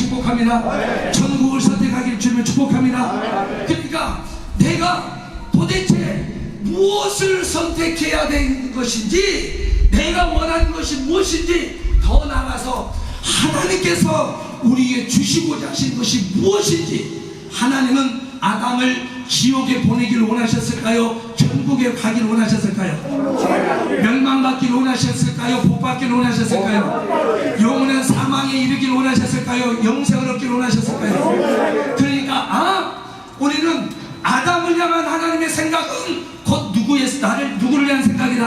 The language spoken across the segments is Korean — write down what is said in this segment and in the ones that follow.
축복합니다. 천국을 선택하길 주님을 축복합니다. 그러니까 내가 도대체 무엇을 선택해야 되는 것인지, 내가 원하는 것이 무엇인지, 더 나아가서 하나님께서 우리에게 주시고자 하신 것이 무엇인지. 하나님은 아담을 지옥에 보내기를 원하셨을까요? 천국에 가기를 원하셨을까요? 멸망받기를 원하셨을까요? 복받기를 원하셨을까요? 영원한 사망에 이르기를 원하셨을까요? 영생을 얻기를 원하셨을까요? 그러니까 우리는 아담을 향한 하나님의 생각은 곧 누구를 향한 생각이다.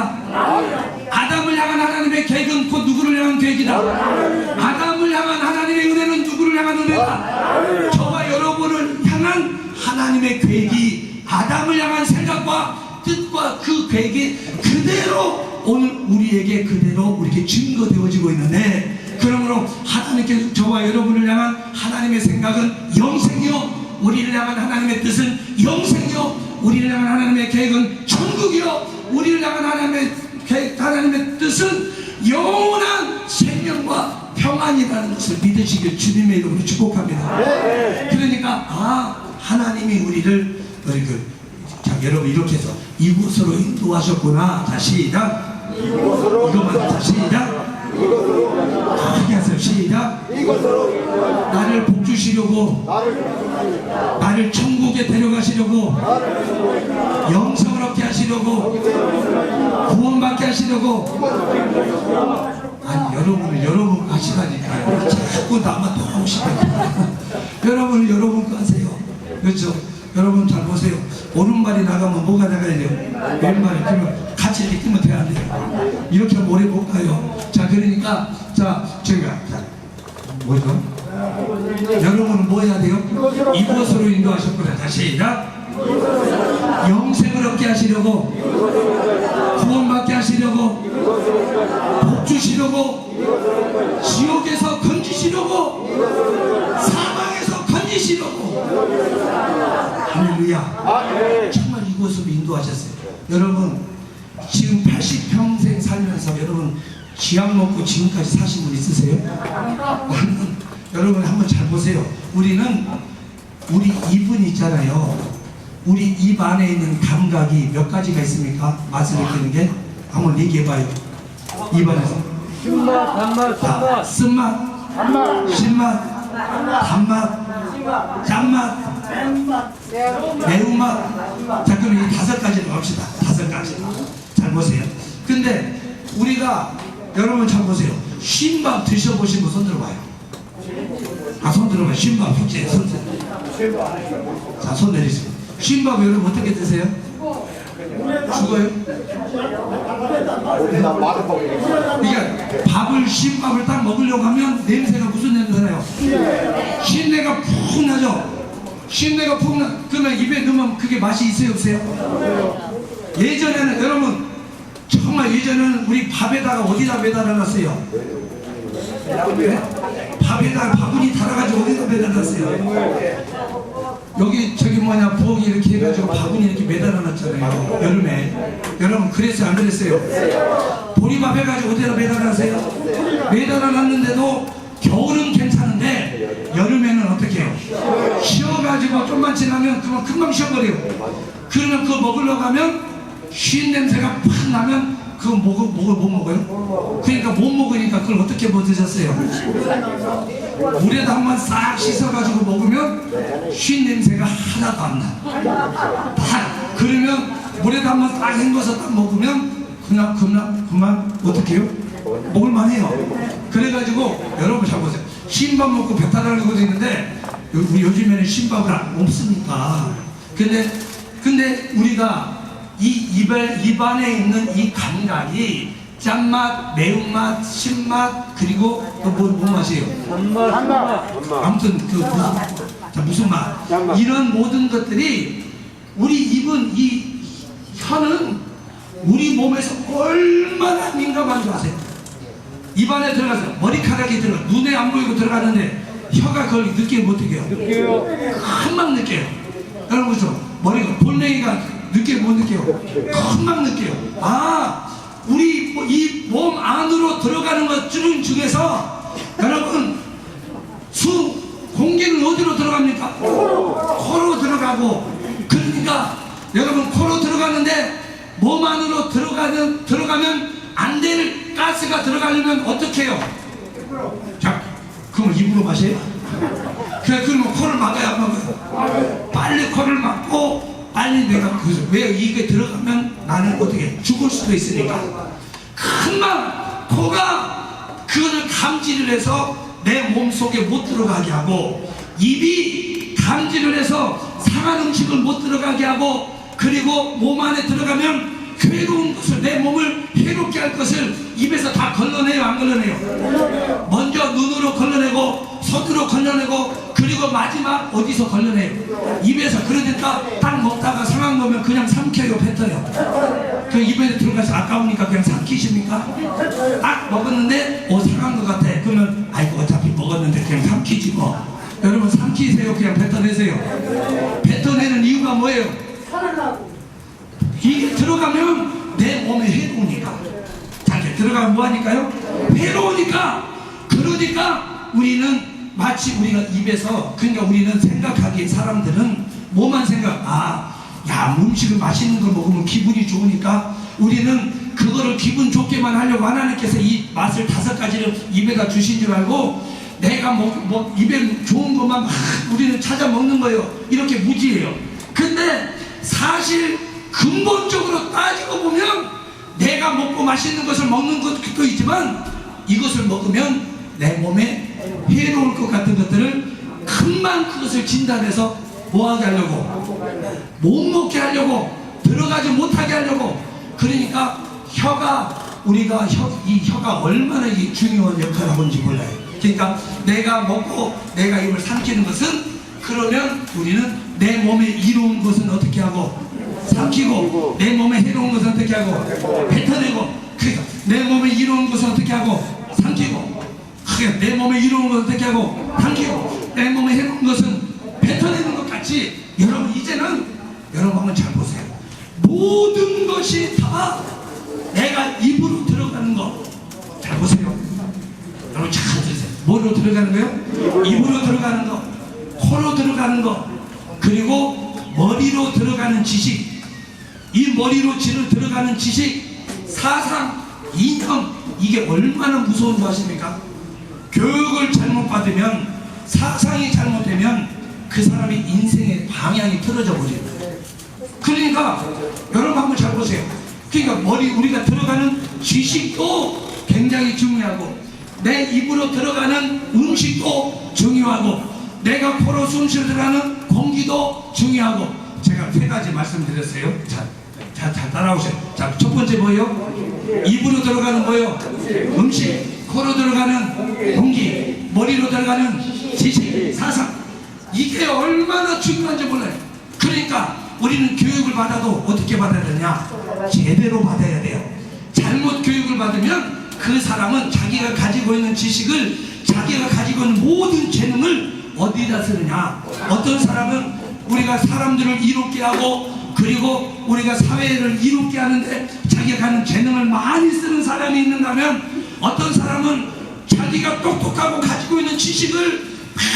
아담을 향한 하나님의 계획은 곧 누구를 향한 계획이다. 아담을 향한 하나님의 은혜는 누구를 향한 은혜다. 저와 여러분을 향한 하나님의 계획이, 아담을 향한 생각과 뜻과 그 계획이 그대로 오늘 우리에게 그대로 우리에게 증거되어지고 있는데, 그러므로 하나님께서 저와 여러분을 향한 하나님의 생각은 영생이요, 우리를 향한 하나님의 뜻은 영생이요, 우리를 향한 하나님의 계획은 천국이요, 우리를 향한 하나님의 뜻은 영원한 생명과 평안이라는 것을 믿으시길 주님의 이름으로 축복합니다. 그러니까 하나님이 우리를 자, 여러분 이렇게 해서 이곳으로 인도하셨구나. 자, 시작. 이것만. 자, 시작. 크게 하세요. 시작. 나를 복주시려고, 나를 천국에 데려가시려고, 영생을 얻게 하시려고, 구원받게 하시려고. 아니, 여러분 하시라니까요. 자꾸 나만 나오시니까. 여러분 거 하세요. 그렇죠? 여러분 잘 보세요. 오른발이 나가면 뭐가 나가야 돼요? 왼발이. 그러면 같이 이렇게 뜨면 돼야 돼요. 이렇게 하면 오래 못 가요. 자, 그러니까 제가 뭐죠? 여러분은 뭐 해야 돼요? 이곳으로 인도하셨구나. 다시 시작. 영생을 얻게 하시려고, 구원받게 하시려고, 복 주시려고, 지옥에서 건지시려고, 사망에서 건지시려고. 할렐루야. 정말 이곳으로 인도하셨어요. 여러분 지금 80평생 살면서 여러분 쥐약 먹고 지금까지 사신 분 있으세요? 여러분 한번 잘 보세요. 우리 입은 있잖아요. 우리 입 안에 있는 감각이 몇 가지가 있습니까? 맛을 느끼는 게. 한번 얘기해봐요. 입 안에서 신맛, 단맛, 쓴맛, 단맛, 신맛, 단맛, 짠맛, 매운맛. 자, 그럼 이 5가지를 합시다. 5가지. 잘 보세요. 근데 우리가, 여러분 잘 보세요. 쉰밥 드셔보신 분 손 들어봐요. 손 들어봐요. 쉰밥 혹시 손 들어봐요. 자, 손 내리세요. 쉰밥 여러분 어떻게 드세요? 죽어요? 그러니까 쉰밥을 딱 먹으려고 하면 냄새가 무슨 냄새가 나요? 쉰내가 푹 나죠? 쉰내가 푹 나. 그러면 입에 넣으면 그게 맛이 있어요, 없어요? 예전에는, 여러분 정말 예전에는 우리 밥에다가 어디다 매달아 놨어요? 밥에다가 바구니 달아가지고 어디다 매달아 놨어요? 여기 부엌이 이렇게 해가지고 바구니 이렇게 매달아 놨잖아요, 여름에. 여러분 그랬어요, 안 그랬어요? 보리밥 해가지고 어디다 매달아 놨어요? 매달아 놨는데도 겨울은 괜찮은데 여름에는 어떻게 해요? 쉬어가지고 좀만 지나면 그만 금방 쉬어버려요. 그러면 그거 먹으려고 하면 쉰 냄새가 팍 나면 그거 못 먹어요? 그러니까 못 먹으니까 그걸 어떻게 못 드셨어요? 물에다 한번 싹 씻어가지고 먹으면 쉰 냄새가 하나도 안 나. 그러면 물에다 한번 싹 헹궈서 딱 먹으면 그만 어떻게 해요? 먹을만해요. 그래가지고 여러분 잘 보세요. 쉰밥 먹고 배탈 나는 것도 있는데 우리 요즘에는 쉰밥을 없으니까. 근데 우리가 입 안에 있는 이 감각이 짠맛, 매운맛, 신맛, 그리고 또 뭔 맛이에요? 단맛. 아무튼 무슨 맛? 이런 모든 것들이 우리 입은, 이 혀는 우리 몸에서 얼마나 민감한 줄 아세요? 입 안에 들어가서 머리카락이 들어가, 눈에 안 보이고 들어가는데 혀가 그걸 느끼지 못해요. 금방 느껴요. 여러분 그렇죠? 머리가, 볼메이가 느껴요, 못 느껴요? 금방 느껴요. 우리 이 몸 안으로 들어가는 것 중에서 여러분 들어갑니까? 코로 들어가고. 그러니까 여러분 코로 들어가는데 몸 안으로 들어가면 안 될 가스가 들어가려면 어떻게 해요? 자, 그러면 입으로 마셔요? 그러면 코를 막아야 막아요. 빨리 코를 막고 빨리 내가 왜 이게 들어가면 나는 어떻게 죽을 수도 있으니까 금방 코가 그거를 감지를 해서 내 몸속에 못 들어가게 하고 입이 감지를 해서 상한 음식을 못 들어가게 하고 그리고 몸 안에 들어가면 괴로운 것을 내 몸을 해롭게 할 것을 입에서 다 걸러내요 안 걸러내요? 먼저 눈으로 걸러내고 손으로 걸러내고 그리고 마지막 어디서 걸러내요? 입에서. 그러니까 딱 먹다가 상한 거면 그냥 삼켜요 뱉어요. 그 입에 들어가서 아까우니까 그냥 삼키십니까? 딱 먹었는데 상한 것 같아. 그러면 아이고 어차피 먹었는데 그냥 삼키지 뭐. 여러분 삼키세요. 그냥 뱉어내세요. 뱉어내는 이유가 뭐예요? 이게 들어가면 내 몸에 해로우니까. 자, 이렇게 들어가면 뭐하니까요? 해로우니까. 그러니까 우리는 마치 우리가 입에서 그러니까 우리는 생각하기에 사람들은 뭐만 생각 야 음식을 맛있는 걸 먹으면 기분이 좋으니까 우리는 그거를 기분 좋게만 하려고 하나님께서 이 맛을 5가지를 입에다 주신 줄 알고 내가 입에 좋은 것만 막 우리는 찾아 먹는 거예요. 이렇게 무지해요. 근데 사실 근본적으로 따지고 보면 내가 먹고 맛있는 것을 먹는 것도 있지만 이것을 먹으면 내 몸에 해로울 것 같은 것들을 금방 그것을 진단해서 뭐하게 하려고 못 먹게 하려고 들어가지 못하게 하려고. 그러니까 우리가 이 혀가 얼마나 이 중요한 역할을 하는지 몰라요. 그러니까 내가 먹고 내가 입을 삼키는 것은 그러면 우리는 내 몸에 이로운 것은 어떻게 하고 삼키고 내 몸에 해로운 것은 어떻게 하고 뱉어내고 그러니까 내 몸에 이로운 것은 어떻게 하고 삼키고 그러니까 내 몸에 이로운 것은 어떻게 하고 삼키고 내 몸에 해로운 것은 뱉어내는 것 같이 여러분 이제는 여러분 한번 잘 보세요. 모든 것이 다 내가 입으로 들어가는 거 잘 보세요. 여러분 잘 들으세요. 뭐로 들어가는 거요? 입으로 들어가는 거, 코로 들어가는 거, 그리고 머리로 들어가는 지식. 이 머리로 들어가는 지식, 사상, 이념, 이게 얼마나 무서운 줄 아십니까? 교육을 잘못 받으면, 사상이 잘못되면 그 사람의 인생의 방향이 틀어져 버려요. 그러니까 여러분 한번 잘 보세요. 그러니까 우리가 들어가는 지식도 굉장히 중요하고 내 입으로 들어가는 음식도 중요하고 내가 코로 숨쉬어 들어가는 공기도 중요하고. 제가 3가지 말씀드렸어요. 잘 따라오세요. 자, 첫 번째 뭐예요? 입으로 들어가는 뭐예요? 음식. 코로 들어가는 공기. 머리로 들어가는 지식, 사상. 이게 얼마나 중요한지 몰라요. 그러니까 우리는 교육을 받아도 어떻게 받아야 되냐? 제대로 받아야 돼요. 잘못 교육을 받으면 그 사람은 자기가 가지고 있는 지식을, 자기가 가지고 있는 모든 재능을 어디다 쓰느냐? 어떤 사람은 우리가 사람들을 이롭게 하고 그리고 우리가 사회를 이롭게 하는데 자기가 가는 재능을 많이 쓰는 사람이 있는다면 어떤 사람은 자기가 똑똑하고 가지고 있는 지식을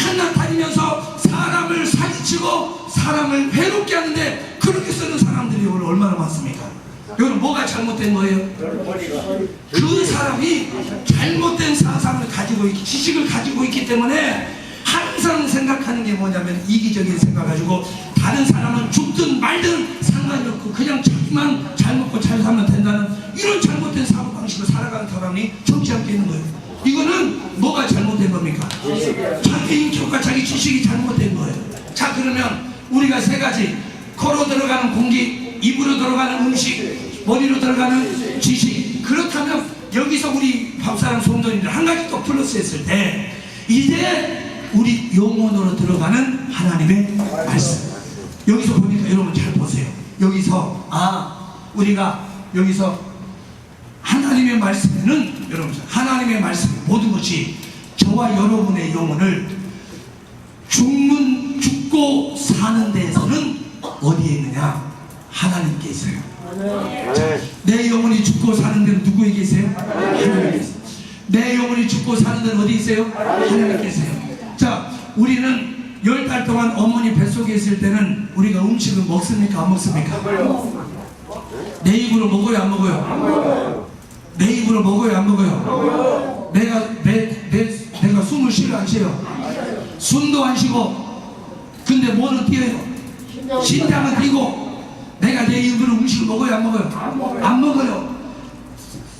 맨날 다니면서 사람을 사기치고 사람을 괴롭게 하는데 그렇게 쓰는 사람들이 오늘 얼마나 많습니까? 여러분 뭐가 잘못된 거예요? 그 사람이 잘못된 사상을 가지고 있기, 지식을 가지고 있기 때문에 항상 생각하는 게 뭐냐면 이기적인 생각 가지고 다른 사람은 죽든 말든 상관이 없고 그냥 자기만 잘 먹고 잘 살면 된다는 이런 잘못된 사고방식으로 살아가는 사람이 적지 않게 있는 거예요. 이거는 뭐가 잘못된 겁니까? 자기 인격과 자기 지식이 잘못된 거예요. 자, 그러면 우리가 3가지, 코로 들어가는 공기, 입으로 들어가는 음식, 머리로 들어가는 지식. 그렇다면 여기서 우리 밥사람 성도님들 1가지 또 플러스 했을 때 이제 우리 영혼으로 들어가는 하나님의 말씀. 여기서 보니까 여러분 잘 보세요. 여기서 우리가 여기서 하나님의 말씀에는 여러분 하나님의 말씀 모든 것이 저와 여러분의 영혼을 죽고 사는 데에서는 어디에 있느냐? 하나님께 있어요. 자, 내 영혼이 죽고 사는 데는 누구에게 있어요? 하나님께 있어요. 내 영혼이 죽고 사는 데는 어디 있어요? 하나님께 있어요. 자, 우리는 10달 동안 어머니 뱃속에 있을 때는 우리가 음식을 먹습니까? 안 먹습니까? 내 입으로 먹어요? 안 먹어요? 내 입으로 먹어요? 안 먹어요? 내가 숨을 쉬어 안 쉬어요? 숨도 안 쉬고, 근데 뭐는 뛰어요? 심장은 뛰고. 내가 내 입으로 음식을 먹어요? 안 먹어요? 안 먹어요.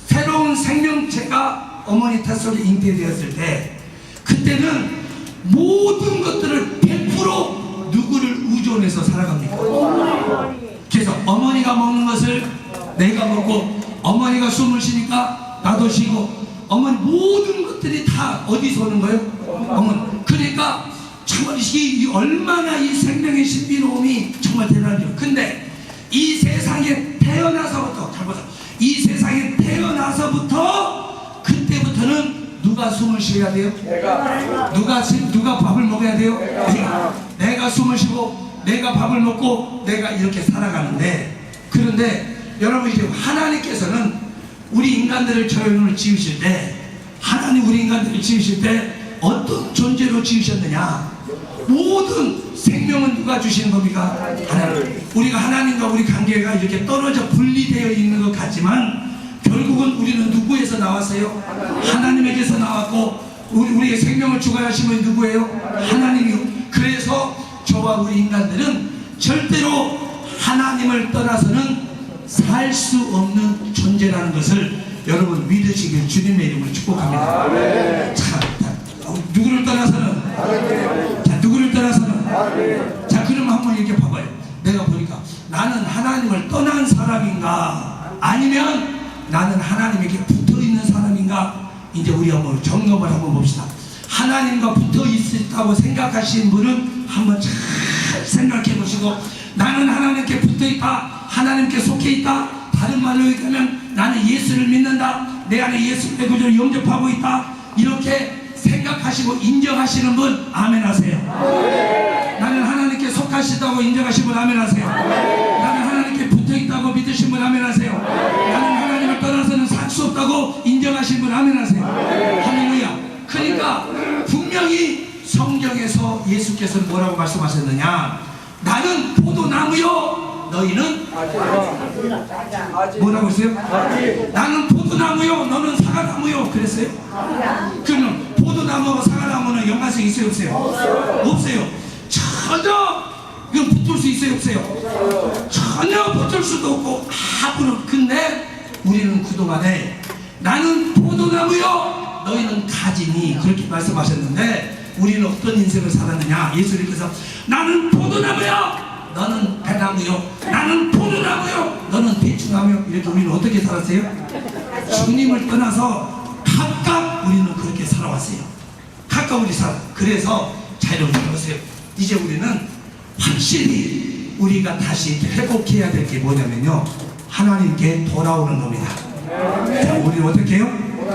새로운 생명체가 어머니 뱃 속에 잉태되었을 때, 그때는 모든 것들을 100% 누구를 의존해서 살아갑니다. 그래서 어머니가 먹는 것을 내가 먹고, 어머니가 숨을 쉬니까 나도 쉬고, 어머니 모든 것들이 다 어디서 오는 거예요? 어머니. 그러니까 정말 이 얼마나 이 생명의 신비로움이 정말 대단하죠. 근데 이 세상에 태어나서부터, 잘 보세요. 이 세상에 태어나서부터 그때부터는 누가 숨을 쉬어야 돼요? 누가 밥을 먹어야 돼요? 내가 숨을 쉬고 내가 밥을 먹고 내가 이렇게 살아가는데, 그런데 여러분 이제 하나님께서는 우리 인간들을 저희를 지으실 때, 하나님 우리 인간들을 지으실 때 어떤 존재로 지으셨느냐? 모든 생명은 누가 주시는 겁니까? 하나님. 우리가 하나님과 우리 관계가 이렇게 떨어져 분리되어 있는 것 같지만 결국은 우리는 누구에서 나왔어요? 하나님에게서 나왔고, 우리의 생명을 주관하신 분이 누구예요? 하나님이요. 그래서 저와 우리 인간들은 절대로 하나님을 떠나서는 살 수 없는 존재라는 것을 여러분 믿으시길 주님의 이름으로 축복합니다. 자, 누구를 떠나서는? 자, 누구를 떠나서는? 자, 그럼 한번 이렇게 봐봐요. 내가 보니까 나는 하나님을 떠난 사람인가, 아니면 나는 하나님에게 붙어있는 사람인가? 이제 우리 한번 점검을 한번 봅시다. 하나님과 붙어있다고 생각하시는 분은 한번 잘 생각해 보시고, 나는 하나님께 붙어있다, 하나님께 속해있다, 다른 말로 얘기하면 나는 예수를 믿는다, 내 안에 예수의 구주를 영접하고 있다, 이렇게 생각하시고 인정하시는 분 아멘 하세요. 나는 하나님께 속하시다고 인정하시는 분 아멘 하세요. 나는 하나님께 붙어있다고 믿으신 분 아멘 하세요. 나는 하나님을 떠나서는 살 수 없다고 인정하신 분 아멘 하세요. 할렐루야. 그러니까 분명히 성경에서 예수께서는 뭐라고 말씀하셨느냐? 나는 포도나무요, 너희는 뭐라고 했어요? 나는 포도나무요, 너는 사과나무요, 그랬어요? 그러면 포도나무와 사과나무는 연관성이 있어요, 없어요? 없어요. 전혀 이건 붙을 수 있어요, 없어요? 전혀 붙을 수도 없고 아무런. 근데 우리는 그동안에 나는 포도나무요, 너희는 가지니, 그렇게 말씀하셨는데 우리는 어떤 인생을 살았느냐? 예수님께서 나는 포도나무요, 너는 배나무요, 나는 포도나무요, 너는 배추나무요, 이렇게 우리는 어떻게 살았어요? 주님을 떠나서 각각 우리는 그렇게 살아왔어요. 각각 우리 살아. 그래서 자, 여러분 보세요. 이제 우리는 확실히 우리가 다시 회복해야 될 게 뭐냐면요, 하나님께 돌아오는 겁니다. 자, 우리는 어떻게 해요?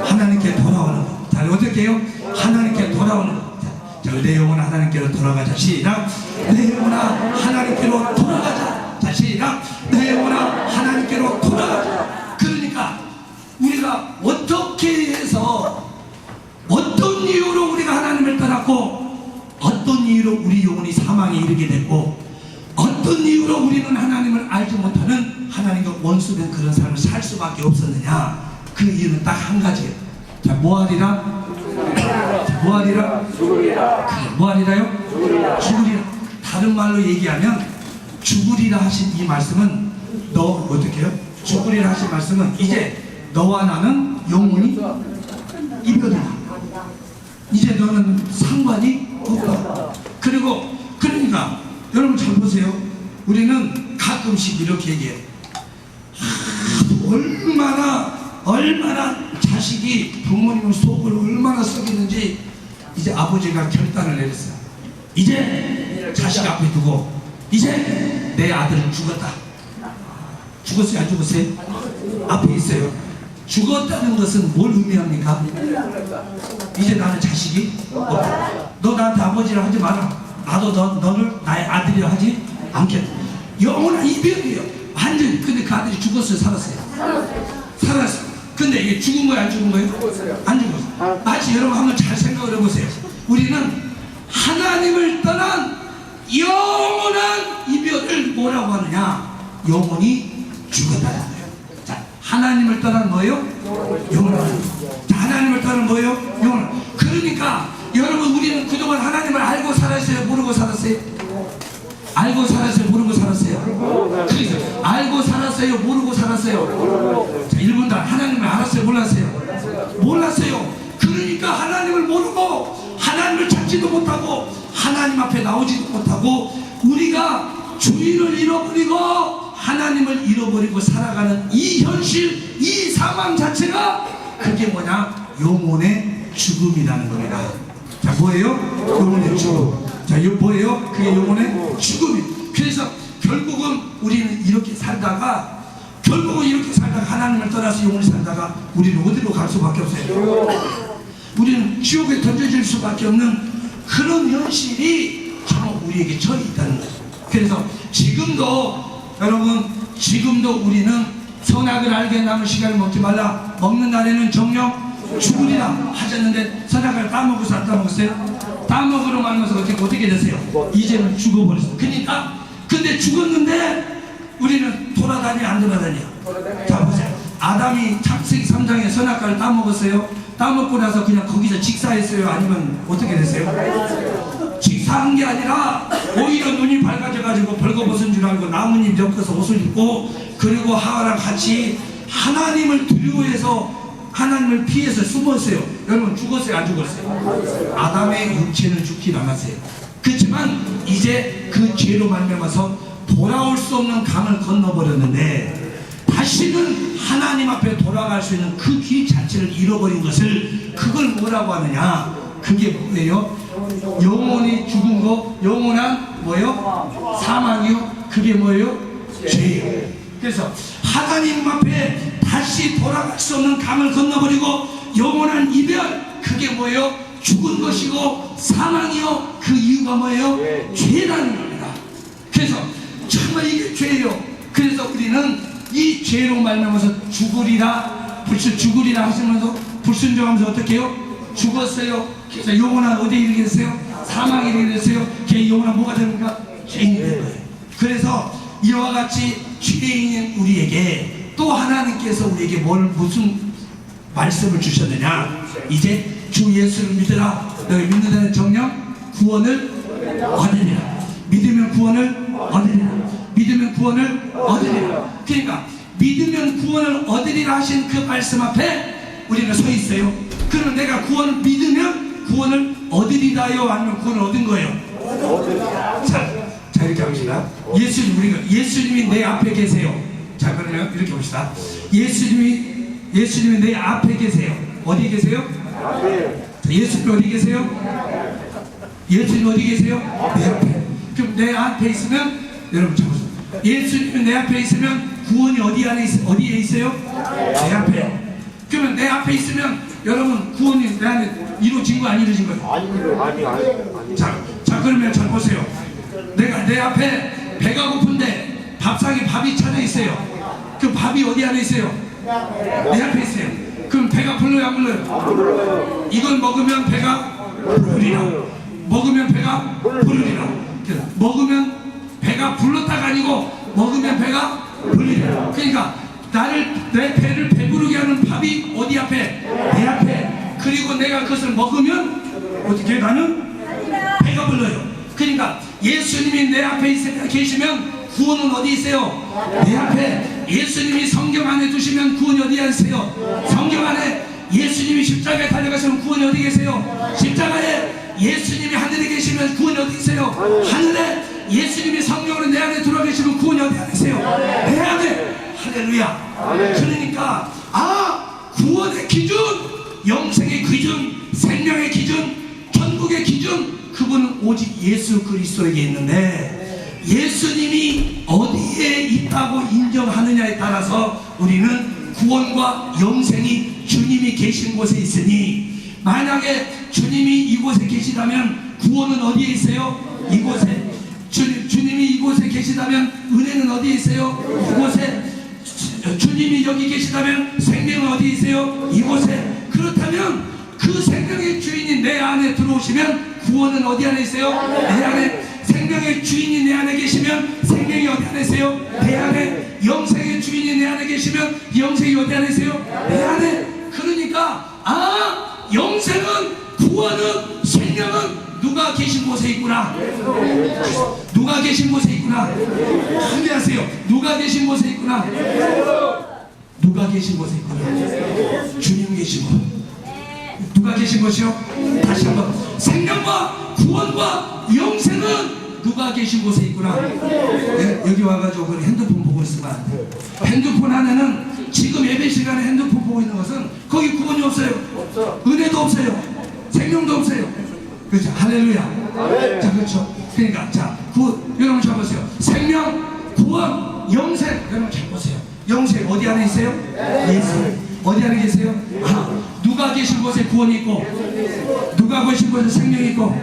하나님께 돌아오는 거. 자, 어떻게 해요? 하나님께 돌아오는 거. 자, 내 영혼아 하나님께로 돌아가자. 시작. 내 영혼아 하나님께로 돌아가자. 자, 시작. 내 영혼아 하나님께로 돌아가자. 그러니까 우리가 어떻게 해서, 어떤 이유로 우리가 하나님을 떠났고, 어떤 이유로 우리 영혼이 사망에 이르게 됐고, 어떤 이유로 우리는 하나님을 알지 못하는 하나님과 원수된 그런 삶을 살 수밖에 없었느냐? 그 이유는 딱 한 가지예요. 자, 뭐하리라? 뭐하리라? 죽으리라. 그래, 뭐하리라요? 죽으리라. 다른 말로 얘기하면 죽으리라 하신 이 말씀은, 너 어떻게 해요? 죽으리라 하신 말씀은 이제 너와 나는 영원히 이별이다. 이제 너는 상관이 없다. 그리고 그러니까 여러분 잘 보세요. 우리는 가끔씩 이렇게 얘기해요. 얼마나 자식이 부모님의 속을 얼마나 썩이는지 이제 아버지가 결단을 내렸어요. 이제 자식 앞에 두고 이제 내 아들은 죽었다. 죽었어요? 안 죽었어요? 앞에 있어요. 죽었다는 것은 뭘 의미합니까? 이제 나는 자식이 없다. 너 나한테 아버지라 하지 마라. 나도 너를 나의 아들이라 하지 않겠다. 영원한 이별이에요. 완전히. 근데 그 아들이 죽었어요? 살았어요? 살았어요. 근데 이게 죽은 거예요? 안 죽은 거예요? 안 죽었어요. 마치 여러분 한번 잘 생각을 해보세요. 우리는 하나님을 떠난 영원한 이별을 뭐라고 하느냐? 영원히 죽었다는 거예요. 자, 하나님을 떠난 뭐예요? 영원한. 자, 하나님을 떠난 뭐예요? 영원한. 그러니까 여러분, 우리는 그동안 하나님을 알고 살았어요? 모르고 살았어요? 알고 살았어요? 모르고 살았어요? 그래서 알고 살았어요? 모르고 살았어요? 자, 1분 다 하나님을 알았어요? 몰랐어요? 몰랐어요. 그러니까 하나님을 모르고 하나님을 찾지도 못하고 하나님 앞에 나오지도 못하고 우리가 주인을 잃어버리고 하나님을 잃어버리고 살아가는 이 현실, 이 상황 자체가 그게 뭐냐? 영혼의 죽음이라는 겁니다. 자, 뭐예요? 영혼의 죽음. 자, 이거 뭐예요? 그게 영혼의 죽음이. 그래서 결국은 우리는 이렇게 살다가 하나님을 떠나서 영혼이 살다가 우리는 어디로 갈 수밖에 없어요. 우리는 지옥에 던져질 수밖에 없는 그런 현실이 바로 우리에게 처해 있다는 거예요. 그래서 지금도 여러분, 지금도 우리는 선악을 알게 남은 시간을 먹지 말라. 먹는 날에는 정령 죽으리라 하셨는데 선악을 따먹어서 안 따먹었어요? 따먹으러 말면서 어떻게 되세요? 이제는 죽어버렸어요. 그러니까 근데 죽었는데 우리는 돌아다니 안 돌아다녀? 자, 보세요. 아담이 창세기 3장에 선악과를 따먹었어요? 따먹고 나서 그냥 거기서 직사했어요? 아니면 어떻게 됐어요? 직사한 게 아니라 오히려 눈이 밝아져가지고 벌거벗은 줄 알고 나뭇잎 엮어서 옷을 입고, 그리고 하와랑 같이 하나님을 두려워해서 하나님을 피해서 숨었어요. 여러분, 죽었어요? 안 죽었어요? 아담의 육체는 죽지 않았어요. 그렇지만 이제 그 죄로 말미암아서 돌아올 수 없는 강을 건너버렸는데 다시는 하나님 앞에 돌아갈 수 있는 그 길 자체를 잃어버린 것을, 그걸 뭐라고 하느냐? 그게 뭐예요? 영원히 죽은 거, 영원한 뭐예요? 사망이요? 그게 뭐예요? 죄예요. 그래서 하나님 앞에 다시 돌아갈 수 없는 강을 건너버리고 영원한 이별, 그게 뭐예요? 죽은 것이고 사망이요. 그 이유가 뭐예요? 죄라는 겁니다. 그래서 정말 이게 죄예요. 그래서 우리는 이 죄로 말미암아서 죽으리라 하시면서 불순종하면서 어떻게 해요? 죽었어요. 그래서 영원한 어디에 이르게 됐어요? 사망에 이르게 됐어요. 걔 영원한 뭐가 됩니까? 죄인이 된 거예요. 그래서 이와 같이 죄인인 우리에게 또 하나님께서 우리에게 무슨 말씀을 주셨느냐? 이제 주 예수를 믿으라. 너희 믿는 자는 정녕 구원을 얻으리라. 믿으면 구원을 얻으리라. 믿으면 구원을 얻으리라. 그러니까 믿으면 구원을 얻으리라 하신 그 말씀 앞에 우리는 서 있어요. 그럼 내가 구원을 믿으면 구원을 얻으리라요? 아니면 구원을 얻은 거예요? 자, 이렇게 합시다. 예수님이 내 앞에 계세요. 자, 그러면 이렇게 봅시다. 예수님이 내 앞에 계세요. 어디 계세요? 자, 예수님 어디 계세요? 예수님 어디 계세요? 내 앞에. 그럼 내 앞에 있으면, 여러분 잡으세요. 예수님이 내 앞에 있으면 구원이 어디에 있어요? 내 앞에. 그러면 내 앞에 있으면 여러분 구원이 내 안에 이루어진 거 안 이루어진 거예요? 아니. 자, 그러면 잘 보세요. 내가 내 앞에 배가 고픈데 밥상에 밥이 차려 있어요. 그 밥이 어디 안에 있어요? 내 앞에 있어요. 그럼 배가 불러요, 안 불러요? 이걸 먹으면 배가 부르리라. 먹으면 배가 부르리라. 먹으면 배가 불렀다가 아니고 먹으면 배가 부르리라. 그러니까 내 배를 배부르게 하는 밥이 어디 앞에? 내 앞에. 그리고 내가 그것을 먹으면 어떻게 해요? 나는 배가 불러요. 그러니까 예수님이 내 앞에 계시면 구원은 어디 있어요? 내 앞에. 예수님이 성경 안에 두시면 구원이 어디 있어요? 성경 안에. 예수님이 십자가에 달려가시면 구원이 어디 계세요? 십자가에. 예수님이 하늘에 계시면 구원이 어디 있어요? 하늘에. 예수님이 성령으로 내 안에 들어와 계시면 구원이 어디 계세요? 내 안에. 할렐루야. 그러니까 구원의 기준, 영생의 기준, 생명의 기준, 천국의 기준, 그분은 오직 예수 그리스도에게 있는데 예수님이 어디에 있다고 인정하느냐에 따라서 우리는 구원과 영생이 주님이 계신 곳에 있으니, 만약에 주님이 이곳에 계시다면 구원은 어디에 있어요? 이곳에. 주님이 이곳에 계시다면 은혜는 어디에 있어요? 이곳에. 주님이 여기 계시다면 생명은 어디에 있어요? 이곳에. 그렇다면 그 생명의 주인이 내 안에 들어오시면 구원은 어디 안에 있어요? 내 안에. 생명의 주인이 내 안에 계시면 생명이 어디 안에 있어요? 내 안에. 영생의 주인이 내 안에 계시면 영생이 어디 안에 있어요? 내 안에. 그러니까 영생은, 구원은, 생명은 누가 계신 곳에 있구나. 누가 계신 곳에 있구나. 준비하세요. 누가 계신 곳에 있구나. 누가 계신 곳에 있구나. 주님 계신 곳. 누가 계신 곳이요? 다시 한번. 생명과 구원과 영생은 누가 계신 곳에 있구나. 네, 여기 와가지고 그냥 핸드폰 보고 있으면 안 돼요. 핸드폰 안에는 지금 예배 시간에 핸드폰 보고 있는 것은 거기 구원이 없어요. 은혜도 없어요. 생명도 없어요. 그렇죠. 할렐루야. 자, 그렇죠. 그러니까 자, 여러분 잘 보세요. 생명, 구원, 영생. 여러분 잘 보세요. 영생 어디 안에 있어요? 예수. 어디 안에 계세요? 누가 계신 곳에 구원이 있고, 누가 계신 곳에 생명이 있고,